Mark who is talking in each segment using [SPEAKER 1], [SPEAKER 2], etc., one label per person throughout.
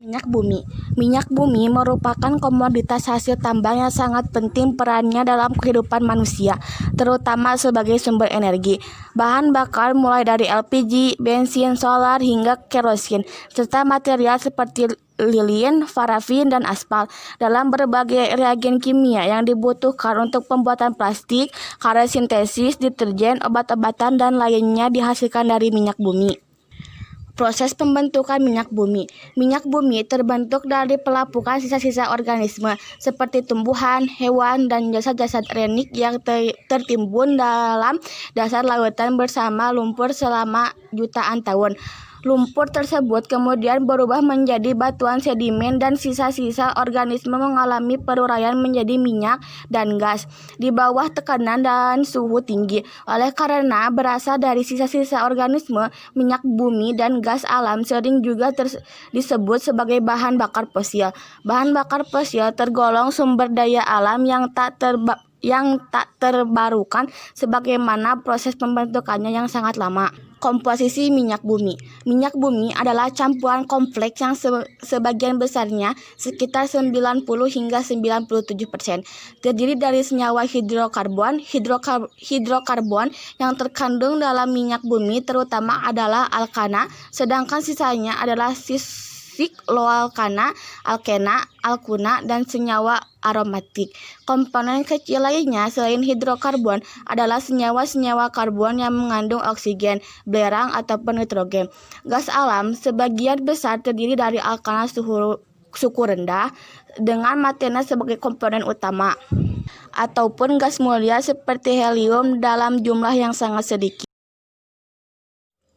[SPEAKER 1] Minyak bumi. Minyak bumi merupakan komoditas hasil tambang yang sangat penting perannya dalam kehidupan manusia, terutama sebagai sumber energi. Bahan bakar mulai dari LPG, bensin, solar, hingga kerosin, serta material seperti lilin, parafin, dan aspal dalam berbagai reagen kimia yang dibutuhkan untuk pembuatan plastik, karya sintesis, deterjen, obat-obatan, dan lainnya dihasilkan dari minyak bumi. Proses pembentukan minyak bumi. Minyak bumi terbentuk dari pelapukan sisa-sisa organisme seperti tumbuhan, hewan, dan jasad-jasad renik yang tertimbun dalam dasar lautan bersama lumpur selama jutaan tahun. Lumpur tersebut kemudian berubah menjadi batuan sedimen dan sisa-sisa organisme mengalami peruraian menjadi minyak dan gas di bawah tekanan dan suhu tinggi. Oleh karena berasal dari sisa-sisa organisme, minyak bumi dan gas alam sering juga disebut sebagai bahan bakar fosil. Bahan bakar fosil tergolong sumber daya alam yang tak terbarukan sebagaimana proses pembentukannya yang sangat lama. Komposisi minyak bumi. Minyak bumi adalah campuran kompleks yang sebagian besarnya sekitar 90 hingga 97% terdiri dari senyawa hidrokarbon. Hidrokarbon yang terkandung dalam minyak bumi terutama adalah alkana, sedangkan sisanya adalah sikloalkana, alkena, alkuna, dan senyawa aromatik. Komponen kecil lainnya selain hidrokarbon adalah senyawa-senyawa karbon yang mengandung oksigen, belerang, ataupun nitrogen. Gas alam sebagian besar terdiri dari alkana suhu rendah dengan metana sebagai komponen utama, ataupun gas mulia seperti helium dalam jumlah yang sangat sedikit.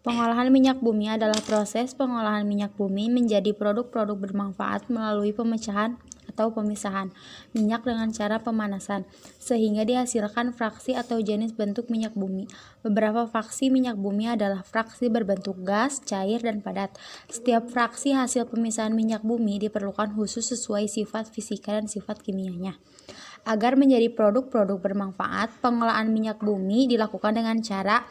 [SPEAKER 2] Pengolahan minyak bumi adalah proses pengolahan minyak bumi menjadi produk-produk bermanfaat melalui pemecahan atau pemisahan minyak dengan cara pemanasan, sehingga dihasilkan fraksi atau jenis bentuk minyak bumi. Beberapa fraksi minyak bumi adalah fraksi berbentuk gas, cair, dan padat. Setiap fraksi hasil pemisahan minyak bumi diperlukan khusus sesuai sifat fisika dan sifat kimianya. Agar menjadi produk-produk bermanfaat, pengolahan minyak bumi dilakukan dengan cara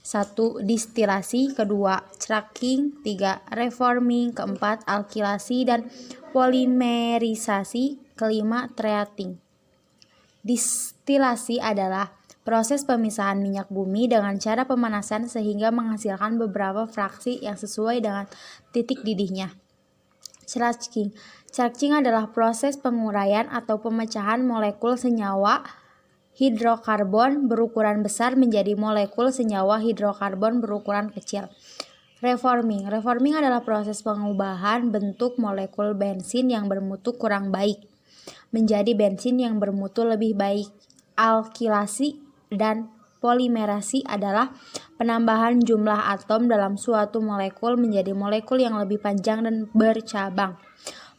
[SPEAKER 2] 1. Distilasi, 2. Cracking, 3. Reforming, 4. Alkilasi dan polimerisasi, 5. Treating. Distilasi adalah proses pemisahan minyak bumi dengan cara pemanasan sehingga menghasilkan beberapa fraksi yang sesuai dengan titik didihnya. Cracking adalah proses penguraian atau pemecahan molekul senyawa hidrokarbon berukuran besar menjadi molekul senyawa hidrokarbon berukuran kecil. Reforming adalah proses pengubahan bentuk molekul bensin yang bermutu kurang baik menjadi bensin yang bermutu lebih baik. Alkilasi dan polimerasi adalah penambahan jumlah atom dalam suatu molekul menjadi molekul yang lebih panjang dan bercabang.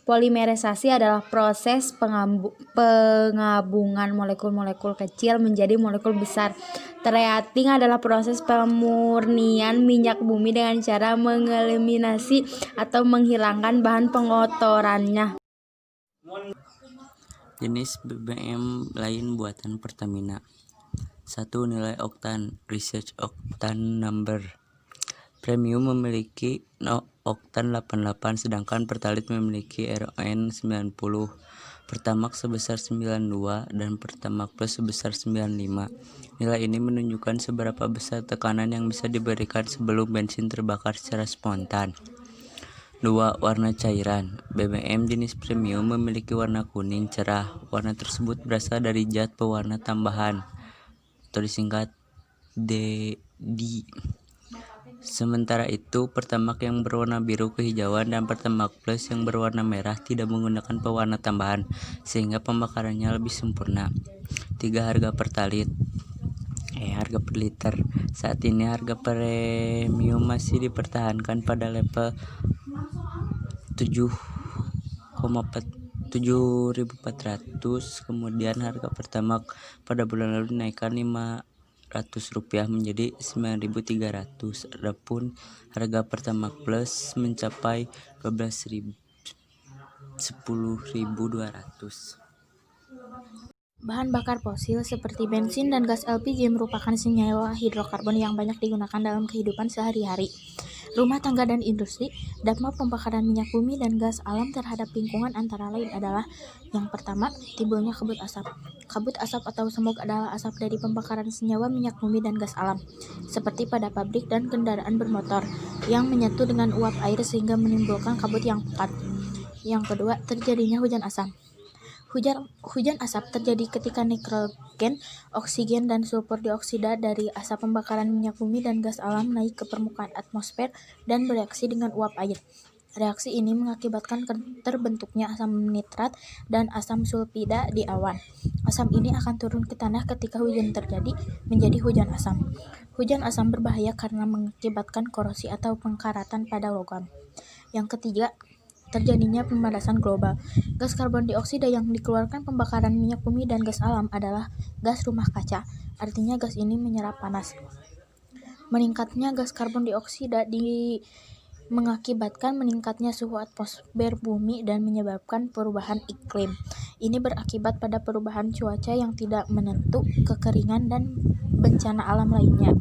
[SPEAKER 2] Polimerisasi adalah proses penggabungan molekul-molekul kecil menjadi molekul besar. Treating adalah proses pemurnian minyak bumi dengan cara mengeliminasi atau menghilangkan bahan pengotorannya.
[SPEAKER 3] Jenis BBM lain buatan Pertamina. 1. Nilai oktan. Research octane number. Premium memiliki oktan 88, sedangkan Pertalite memiliki RON 90. Pertamax sebesar 92 dan Pertamax Plus sebesar 95. Nilai ini menunjukkan seberapa besar tekanan yang bisa diberikan sebelum bensin terbakar secara spontan. 2. Warna cairan. BBM jenis premium memiliki warna kuning cerah. Warna tersebut berasal dari zat pewarna tambahan atau disingkat DD. Sementara itu, Pertamax yang berwarna biru kehijauan dan Pertamax Plus yang berwarna merah tidak menggunakan pewarna tambahan, sehingga pembakarannya lebih sempurna. 3. Harga Pertalite. Harga per liter. Saat ini harga premium masih dipertahankan pada level 7.400. Kemudian harga Pertamax pada bulan lalu dinaikkan Rp500 menjadi 9.300. Adapun harga Pertamax Plus mencapai 10.200.
[SPEAKER 4] Bahan bakar fosil seperti bensin dan gas LPG merupakan senyawa hidrokarbon yang banyak digunakan dalam kehidupan sehari-hari. rumah tangga dan industri. Dampak pembakaran minyak bumi dan gas alam terhadap lingkungan antara lain adalah: yang pertama, timbulnya kabut asap. Kabut asap atau smog adalah asap dari pembakaran senyawa minyak bumi dan gas alam, seperti pada pabrik dan kendaraan bermotor, yang menyatu dengan uap air sehingga menimbulkan kabut yang pekat. Yang kedua, terjadinya hujan asam. Hujan asap terjadi ketika nitrogen, oksigen, dan sulfur dioksida dari asap pembakaran minyak bumi dan gas alam naik ke permukaan atmosfer dan bereaksi dengan uap air. Reaksi ini mengakibatkan terbentuknya asam nitrat dan asam sulfida di awan. Asam ini akan turun ke tanah ketika hujan terjadi, menjadi hujan asam. Hujan asam berbahaya karena mengakibatkan korosi atau pengkaratan pada logam. Yang ketiga, terjadinya pemanasan global. Gas karbon dioksida yang dikeluarkan pembakaran minyak bumi dan gas alam adalah gas rumah kaca. Artinya gas ini menyerap panas. Meningkatnya gas karbon dioksida mengakibatkan meningkatnya suhu atmosfer bumi dan menyebabkan perubahan iklim. Ini berakibat pada perubahan cuaca yang tidak menentu, kekeringan, dan bencana alam lainnya.